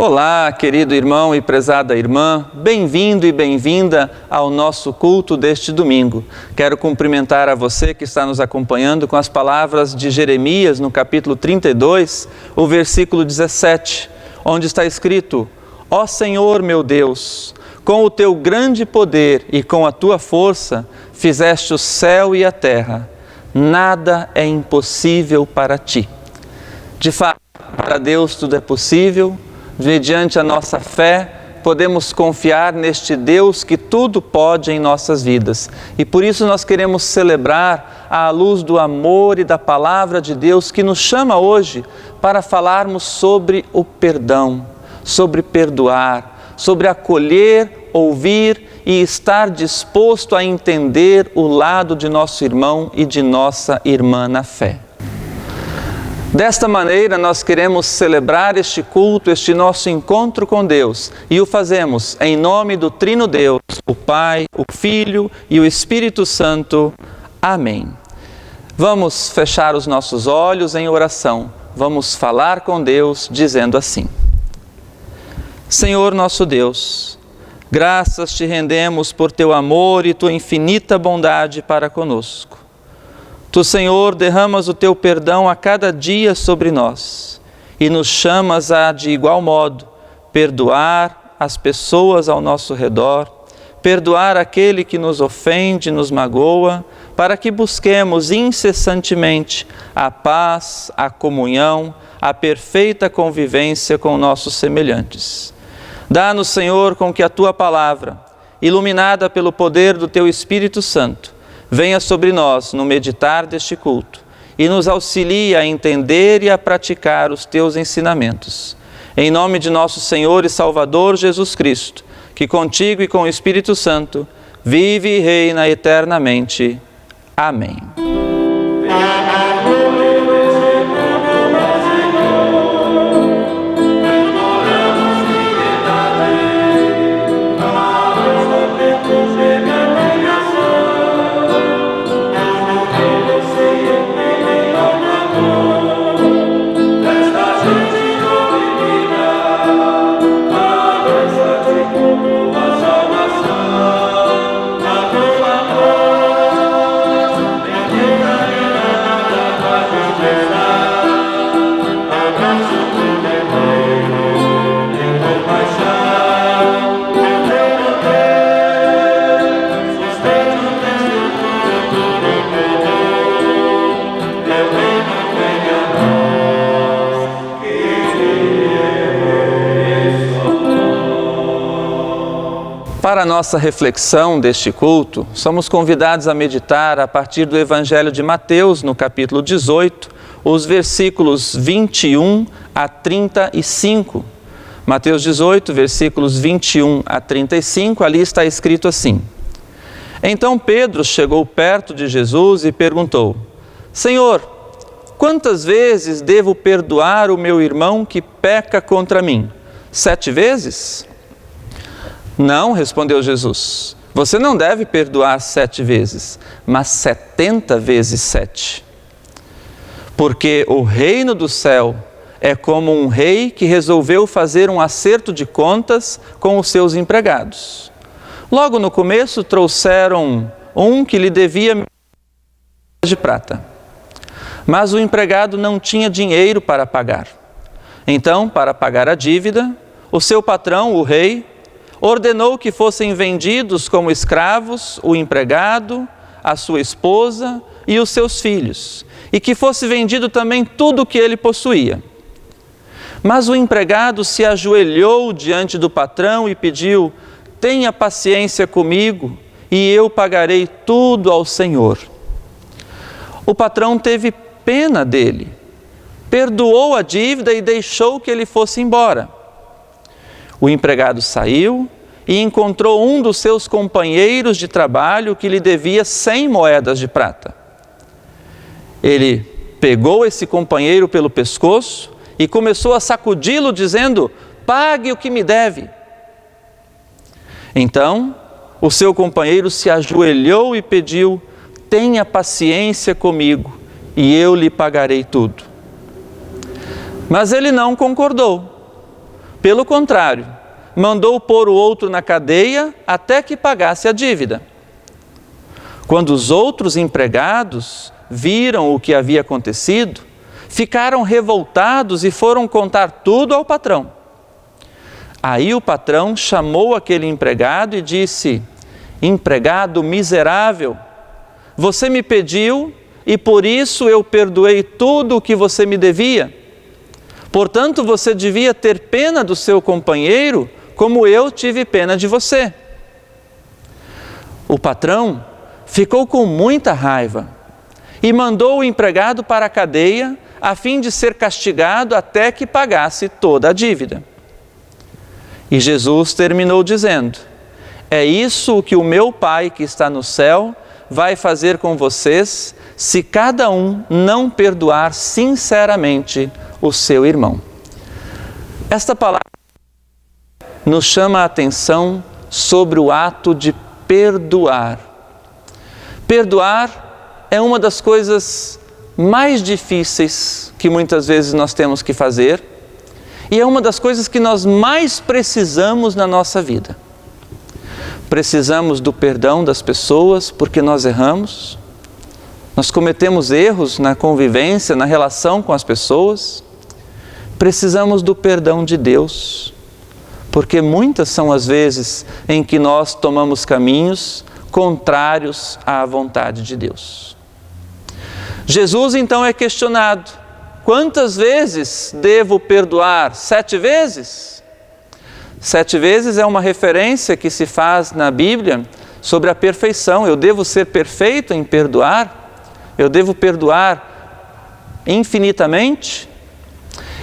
Olá, querido irmão e prezada irmã, bem-vindo e bem-vinda ao nosso culto deste domingo. Quero cumprimentar a você que está nos acompanhando com as palavras de Jeremias no capítulo 32, o versículo 17, onde está escrito: Ó Senhor meu Deus, com o teu grande poder e com a tua força fizeste o céu e a terra, nada é impossível para ti. De fato, para Deus tudo é possível. Mediante a nossa fé, podemos confiar neste Deus que tudo pode em nossas vidas. E por isso nós queremos celebrar à luz do amor e da palavra de Deus que nos chama hoje para falarmos sobre o perdão, sobre perdoar, sobre acolher, ouvir e estar disposto a entender o lado de nosso irmão e de nossa irmã na fé. Desta maneira, nós queremos celebrar este culto, este nosso encontro com Deus, e o fazemos em nome do Trino Deus, o Pai, o Filho e o Espírito Santo. Amém. Vamos fechar os nossos olhos em oração. Vamos falar com Deus dizendo assim: Senhor nosso Deus, graças te rendemos por teu amor e tua infinita bondade para conosco. Tu, Senhor, derramas o teu perdão a cada dia sobre nós e nos chamas a, de igual modo, perdoar as pessoas ao nosso redor, perdoar aquele que nos ofende, nos magoa, para que busquemos incessantemente a paz, a comunhão, a perfeita convivência com nossos semelhantes. Dá-nos, Senhor, com que a tua palavra, iluminada pelo poder do teu Espírito Santo, venha sobre nós no meditar deste culto e nos auxilie a entender e a praticar os teus ensinamentos. Em nome de nosso Senhor e Salvador Jesus Cristo, que contigo e com o Espírito Santo vive e reina eternamente. Amém. Para a nossa reflexão deste culto, somos convidados a meditar a partir do Evangelho de Mateus, no capítulo 18, os versículos 21 a 35. Mateus 18, versículos 21 a 35, ali está escrito assim: Então Pedro chegou perto de Jesus e perguntou: Senhor, quantas vezes devo perdoar o meu irmão que peca contra mim? 7 vezes? Não, respondeu Jesus, você não deve perdoar 7 vezes, mas 70 vezes 7. Porque o reino do céu é como um rei que resolveu fazer um acerto de contas com os seus empregados. Logo no começo trouxeram um que lhe devia de prata, mas o empregado não tinha dinheiro para pagar. Então, para pagar a dívida, o seu patrão, o rei, ordenou que fossem vendidos como escravos o empregado, a sua esposa e os seus filhos, e que fosse vendido também tudo o que ele possuía. Mas o empregado se ajoelhou diante do patrão e pediu: tenha paciência comigo e eu pagarei tudo ao Senhor. O patrão teve pena dele, perdoou a dívida e deixou que ele fosse embora. O empregado saiu e encontrou um dos seus companheiros de trabalho que lhe devia 100 moedas de prata. Ele pegou esse companheiro pelo pescoço e começou a sacudi-lo, dizendo: pague o que me deve. Então, o seu companheiro se ajoelhou e pediu: tenha paciência comigo e eu lhe pagarei tudo. Mas ele não concordou. Pelo contrário, mandou pôr o outro na cadeia até que pagasse a dívida. Quando os outros empregados viram o que havia acontecido, ficaram revoltados e foram contar tudo ao patrão. Aí o patrão chamou aquele empregado e disse: empregado miserável, você me pediu e por isso eu perdoei tudo o que você me devia. Portanto, você devia ter pena do seu companheiro, como eu tive pena de você. O patrão ficou com muita raiva e mandou o empregado para a cadeia, a fim de ser castigado até que pagasse toda a dívida. E Jesus terminou dizendo: é isso que o meu Pai que está no céu vai fazer com vocês, se cada um não perdoar sinceramente o seu irmão. Esta palavra nos chama a atenção sobre o ato de perdoar. Perdoar é uma das coisas mais difíceis que muitas vezes nós temos que fazer e é uma das coisas que nós mais precisamos na nossa vida. Precisamos do perdão das pessoas porque nós erramos, nós cometemos erros na convivência, na relação com as pessoas. Precisamos do perdão de Deus, porque muitas são as vezes em que nós tomamos caminhos contrários à vontade de Deus. Jesus então é questionado: quantas vezes devo perdoar? 7 vezes? 7 vezes é uma referência que se faz na Bíblia sobre a perfeição. Eu devo ser perfeito em perdoar? Eu devo perdoar infinitamente?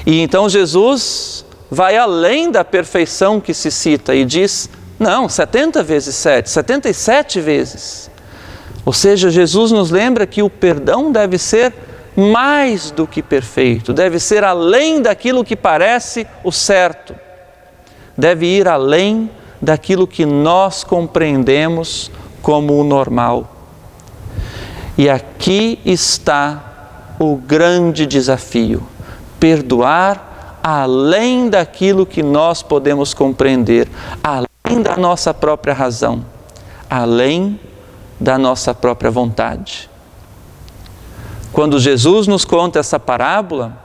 E então Jesus vai além da perfeição que se cita e diz: não, 70 vezes 7, 77 vezes. Ou seja, Jesus nos lembra que o perdão deve ser mais do que perfeito, deve ser além daquilo que parece o certo, deve ir além daquilo que nós compreendemos como o normal. E aqui está o grande desafio: perdoar além daquilo que nós podemos compreender, além da nossa própria razão, além da nossa própria vontade. Quando Jesus nos conta essa parábola,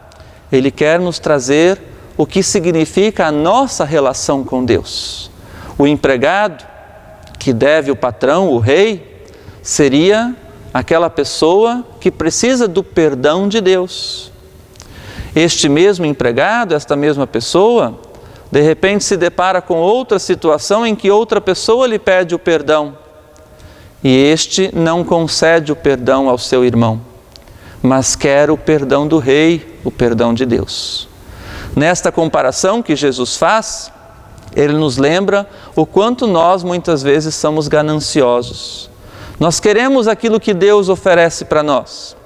Ele quer nos trazer o que significa a nossa relação com Deus. O empregado que deve o patrão, o rei, seria aquela pessoa que precisa do perdão de Deus. Este mesmo empregado, esta mesma pessoa, de repente se depara com outra situação em que outra pessoa lhe pede o perdão. E este não concede o perdão ao seu irmão, mas quer o perdão do rei, o perdão de Deus. Nesta comparação que Jesus faz, Ele nos lembra o quanto nós muitas vezes somos gananciosos. Nós queremos aquilo que Deus oferece para nós.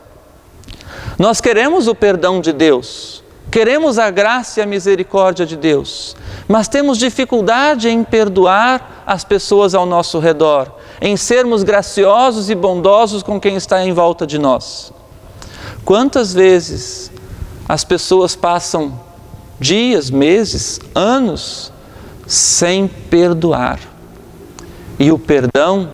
Nós queremos o perdão de Deus, queremos a graça e a misericórdia de Deus, mas temos dificuldade em perdoar as pessoas ao nosso redor, em sermos graciosos e bondosos com quem está em volta de nós. Quantas vezes as pessoas passam dias, meses, anos sem perdoar? E o perdão,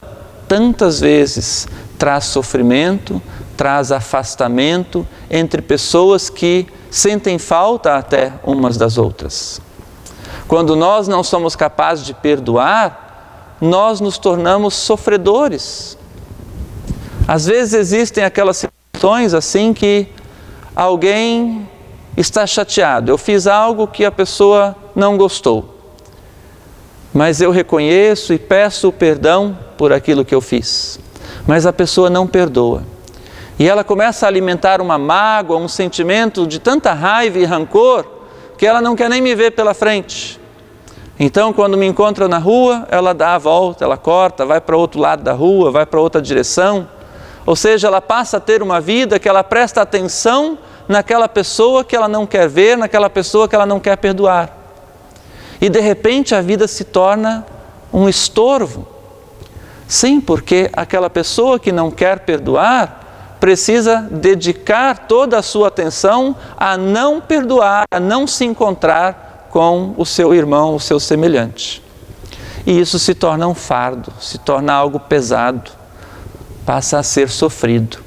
tantas vezes, traz sofrimento, traz afastamento entre pessoas que sentem falta até umas das outras. Quando nós não somos capazes de perdoar, nós nos tornamos sofredores. Às vezes existem aquelas situações assim que alguém está chateado. Eu fiz algo que a pessoa não gostou, mas eu reconheço e peço perdão por aquilo que eu fiz. Mas a pessoa não perdoa. E ela começa a alimentar uma mágoa, um sentimento de tanta raiva e rancor, que ela não quer nem me ver pela frente. Então, quando me encontra na rua, ela dá a volta, ela corta, vai para o outro lado da rua, vai para outra direção. Ou seja, ela passa a ter uma vida que ela presta atenção naquela pessoa que ela não quer ver, naquela pessoa que ela não quer perdoar. E de repente a vida se torna um estorvo. Sim, porque aquela pessoa que não quer perdoar precisa dedicar toda a sua atenção a não perdoar, a não se encontrar com o seu irmão, o seu semelhante. E isso se torna um fardo, se torna algo pesado, passa a ser sofrido.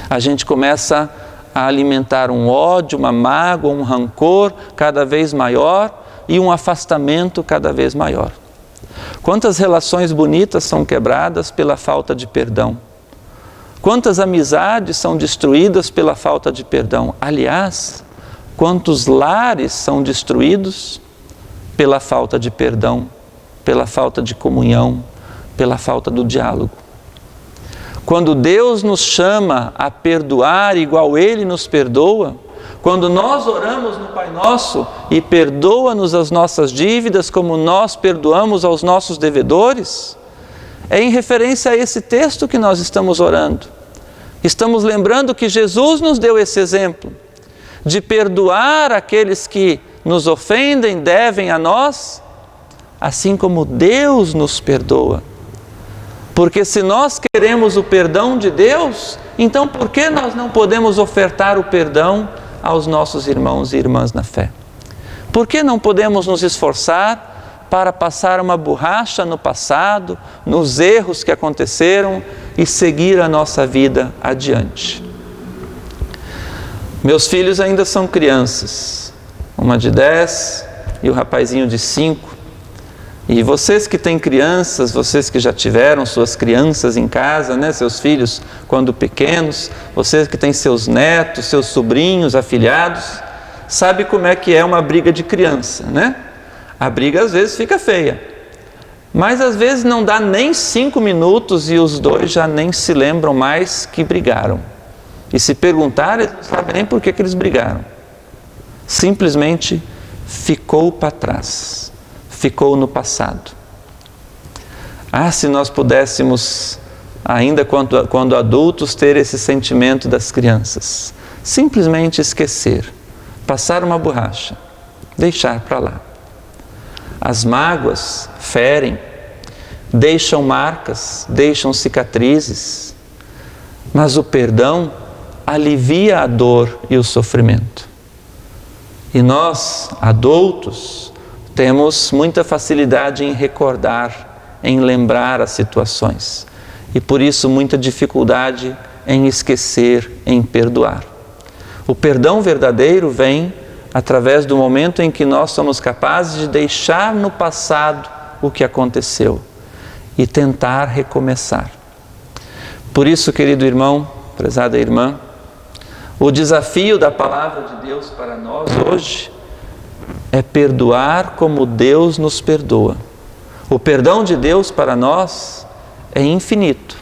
A gente começa a alimentar um ódio, uma mágoa, um rancor cada vez maior e um afastamento cada vez maior. Quantas relações bonitas são quebradas pela falta de perdão? Quantas amizades são destruídas pela falta de perdão? Aliás, quantos lares são destruídos pela falta de perdão, pela falta de comunhão, pela falta do diálogo? Quando Deus nos chama a perdoar igual Ele nos perdoa, quando nós oramos no Pai Nosso e perdoa-nos as nossas dívidas como nós perdoamos aos nossos devedores, é em referência a esse texto que nós estamos orando. Estamos lembrando que Jesus nos deu esse exemplo de perdoar aqueles que nos ofendem, devem a nós, assim como Deus nos perdoa. Porque se nós queremos o perdão de Deus, então por que nós não podemos ofertar o perdão aos nossos irmãos e irmãs na fé? Por que não podemos nos esforçar para passar uma borracha no passado, nos erros que aconteceram e seguir a nossa vida adiante? Meus filhos ainda são crianças, uma de 10 e o rapazinho de 5. E vocês que têm crianças, vocês que já tiveram suas crianças em casa, né, seus filhos quando pequenos, vocês que têm seus netos, seus sobrinhos, afilhados, sabe como é que é uma briga de criança, né? A briga às vezes fica feia, mas às vezes não dá nem 5 minutos e os dois já nem se lembram mais que brigaram. E se perguntarem, eles não sabem nem por que eles brigaram. Simplesmente ficou para trás, ficou no passado. Ah, se nós pudéssemos, ainda quando adultos, ter esse sentimento das crianças. Simplesmente esquecer, passar uma borracha, deixar para lá. As mágoas ferem, deixam marcas, deixam cicatrizes, mas o perdão alivia a dor e o sofrimento. E nós, adultos, temos muita facilidade em recordar, em lembrar as situações, e por isso muita dificuldade em esquecer, em perdoar. O perdão verdadeiro vem através do momento em que nós somos capazes de deixar no passado o que aconteceu e tentar recomeçar. Por isso, querido irmão, prezada irmã, o desafio da palavra de Deus para nós hoje é perdoar como Deus nos perdoa. O perdão de Deus para nós é infinito,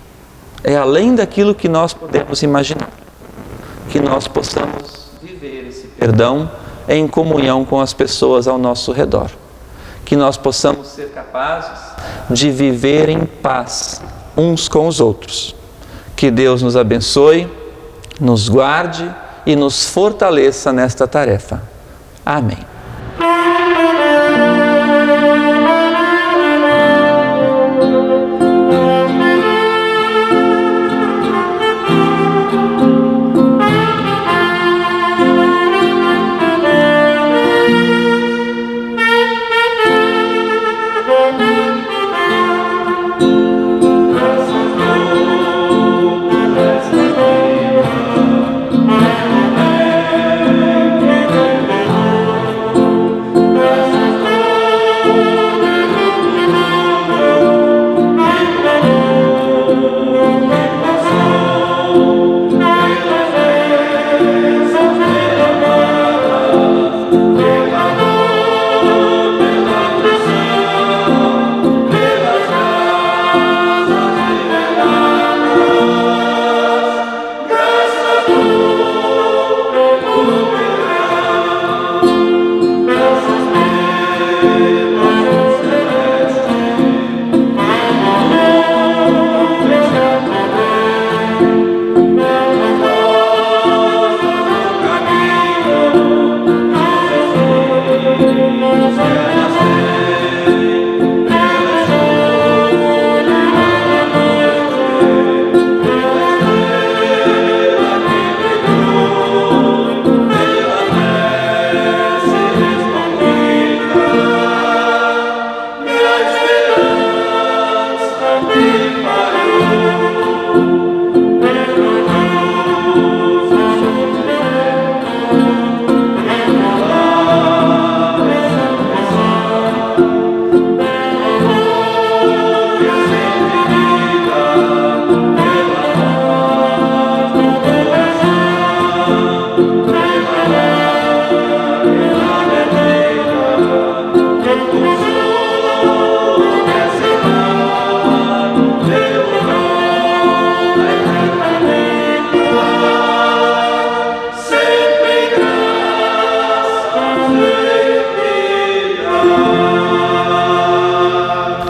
é além daquilo que nós podemos imaginar. Que nós possamos viver esse perdão em comunhão com as pessoas ao nosso redor. Que nós possamos ser capazes de viver em paz uns com os outros. Que Deus nos abençoe, nos guarde e nos fortaleça nesta tarefa. Amém.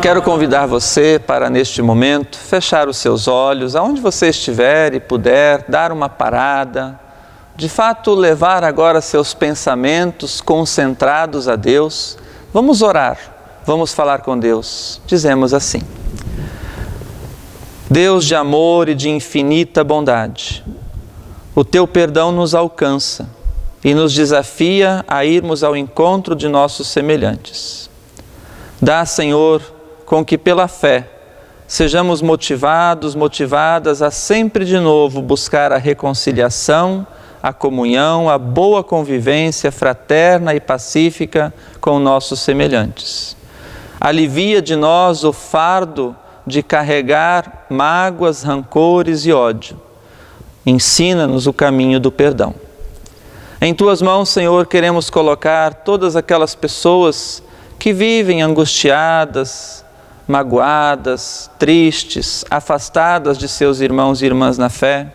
quero convidar você para, neste momento, fechar os seus olhos, aonde você estiver e puder, dar uma parada, de fato levar agora seus pensamentos concentrados a Deus. Vamos orar, vamos falar com Deus. Dizemos assim: Deus de amor e de infinita bondade, o teu perdão nos alcança e nos desafia a irmos ao encontro de nossos semelhantes. Dá, Senhor, com que pela fé sejamos motivadas a sempre de novo buscar a reconciliação, a comunhão, a boa convivência fraterna e pacífica com nossos semelhantes. Alivia de nós o fardo de carregar mágoas, rancores e ódio. Ensina-nos o caminho do perdão. Em Tuas mãos, Senhor, queremos colocar todas aquelas pessoas que vivem angustiadas, magoadas, tristes, afastadas de seus irmãos e irmãs na fé.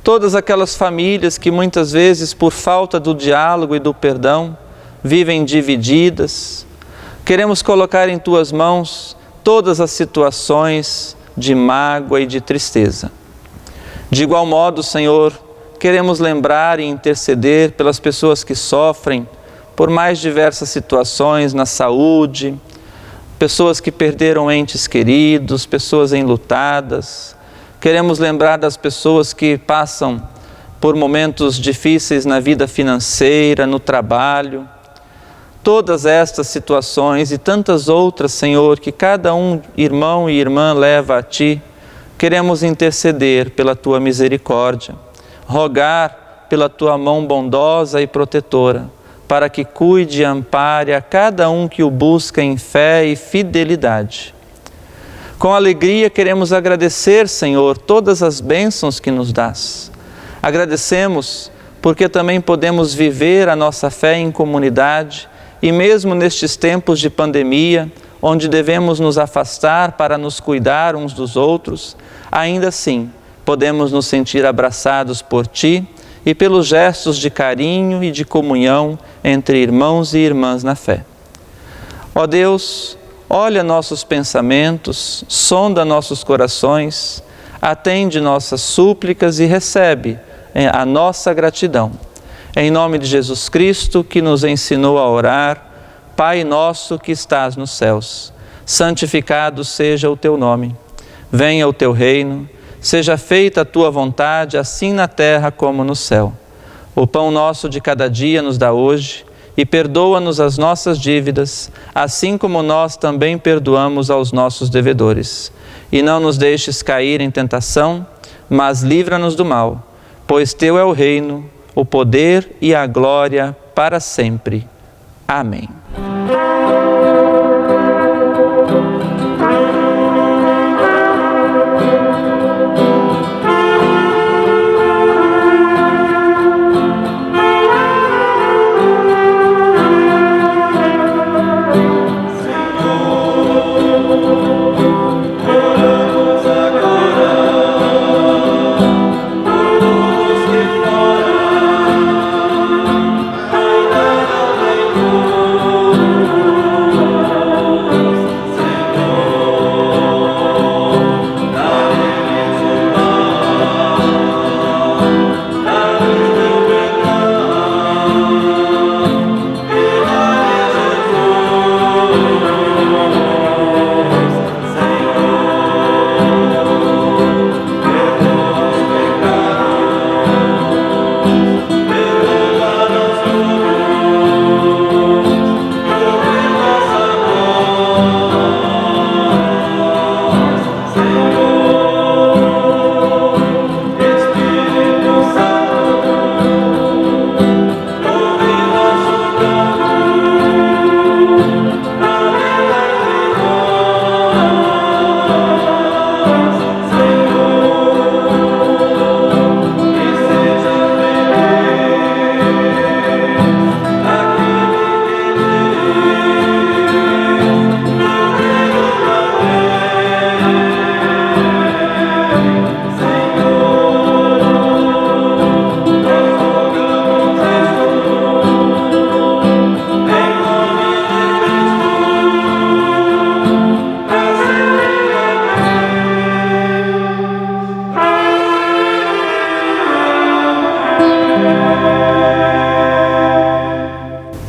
Todas aquelas famílias que muitas vezes, por falta do diálogo e do perdão, vivem divididas. Queremos colocar em Tuas mãos todas as situações de mágoa e de tristeza. De igual modo, Senhor, queremos lembrar e interceder pelas pessoas que sofrem por mais diversas situações na saúde, pessoas que perderam entes queridos, pessoas enlutadas. Queremos lembrar das pessoas que passam por momentos difíceis na vida financeira, no trabalho. Todas estas situações e tantas outras, Senhor, que cada irmão e irmã leva a Ti, queremos interceder pela Tua misericórdia, rogar pela Tua mão bondosa e protetora, para que cuide e ampare a cada um que o busca em fé e fidelidade. Com alegria queremos agradecer, Senhor, todas as bênçãos que nos dás. Agradecemos porque também podemos viver a nossa fé em comunidade e mesmo nestes tempos de pandemia, onde devemos nos afastar para nos cuidar uns dos outros, ainda assim podemos nos sentir abraçados por Ti e pelos gestos de carinho e de comunhão entre irmãos e irmãs na fé. Ó Deus, olha nossos pensamentos, sonda nossos corações, atende nossas súplicas e recebe a nossa gratidão. Em nome de Jesus Cristo, que nos ensinou a orar, Pai nosso que estás nos céus, santificado seja o Teu nome. Venha o Teu reino, seja feita a Tua vontade, assim na terra como no céu. O pão nosso de cada dia nos dá hoje e perdoa-nos as nossas dívidas, assim como nós também perdoamos aos nossos devedores. E não nos deixes cair em tentação, mas livra-nos do mal, pois Teu é o reino, o poder e a glória para sempre. Amém.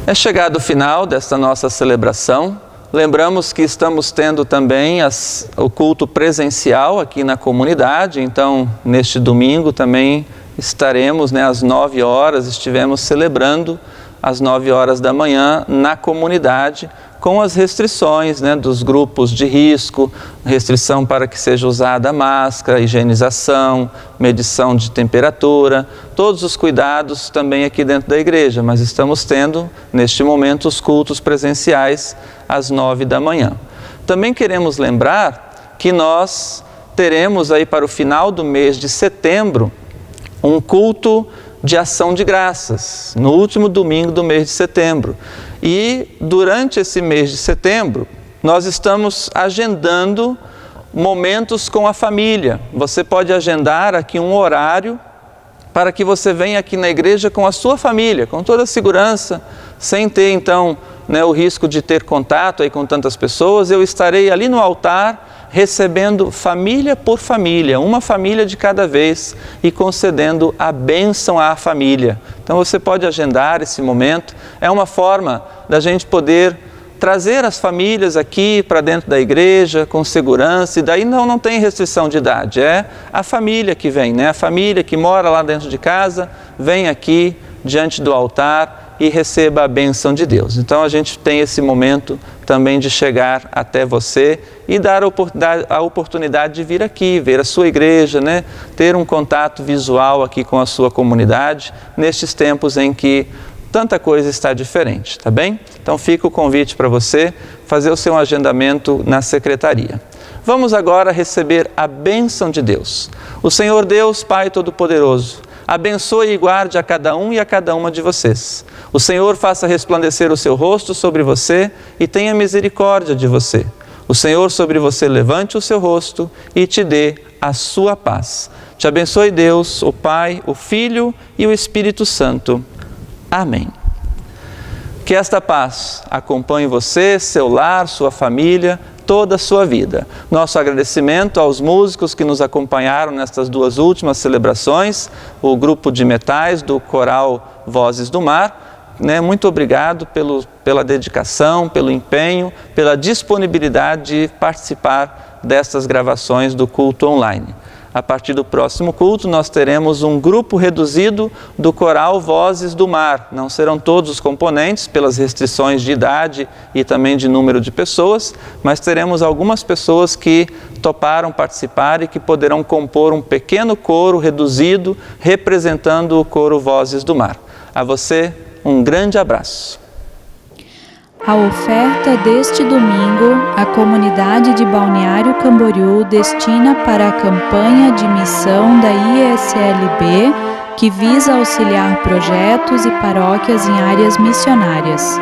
É chegado o final desta nossa celebração. Lembramos que estamos tendo também o culto presencial aqui na comunidade, então neste domingo também estaremos, às 9 horas, estivemos celebrando às 9 horas da manhã na comunidade, com as restrições dos grupos de risco, restrição para que seja usada a máscara, higienização, medição de temperatura, todos os cuidados também aqui dentro da igreja, mas estamos tendo, neste momento, os cultos presenciais às 9 da manhã. Também queremos lembrar que nós teremos aí para o final do mês de setembro um culto de ação de graças, no último domingo do mês de setembro. E durante esse mês de setembro, nós estamos agendando momentos com a família. Você pode agendar aqui um horário para que você venha aqui na igreja com a sua família, com toda a segurança, sem ter então o risco de ter contato aí com tantas pessoas. Eu estarei ali no altar recebendo família por família, uma família de cada vez e concedendo a bênção à família. Então você pode agendar esse momento, é uma forma da gente poder trazer as famílias aqui para dentro da igreja com segurança, e daí não tem restrição de idade, é a família que vem, a família que mora lá dentro de casa, vem aqui diante do altar e receba a bênção de Deus. Então a gente tem esse momento também de chegar até você e dar a oportunidade de vir aqui, ver a sua igreja, ter um contato visual aqui com a sua comunidade, nestes tempos em que tanta coisa está diferente, tá bem? Então fica o convite para você fazer o seu agendamento na secretaria. Vamos agora receber a bênção de Deus. O Senhor Deus, Pai Todo-Poderoso, abençoe e guarde a cada um e a cada uma de vocês. O Senhor faça resplandecer o seu rosto sobre você e tenha misericórdia de você. O Senhor sobre você levante o seu rosto e te dê a sua paz. Te abençoe Deus, o Pai, o Filho e o Espírito Santo. Amém. Que esta paz acompanhe você, seu lar, sua família, toda a sua vida. Nosso agradecimento aos músicos que nos acompanharam nestas duas últimas celebrações, o grupo de metais do coral Vozes do Mar. Muito obrigado pela dedicação, pelo empenho, pela disponibilidade de participar destas gravações do culto online. A partir do próximo culto, nós teremos um grupo reduzido do coral Vozes do Mar. Não serão todos os componentes, pelas restrições de idade e também de número de pessoas, mas teremos algumas pessoas que toparam participar e que poderão compor um pequeno coro reduzido, representando o coro Vozes do Mar. A você, um grande abraço. A oferta deste domingo, a comunidade de Balneário Camboriú destina para a campanha de missão da ISLB, que visa auxiliar projetos e paróquias em áreas missionárias.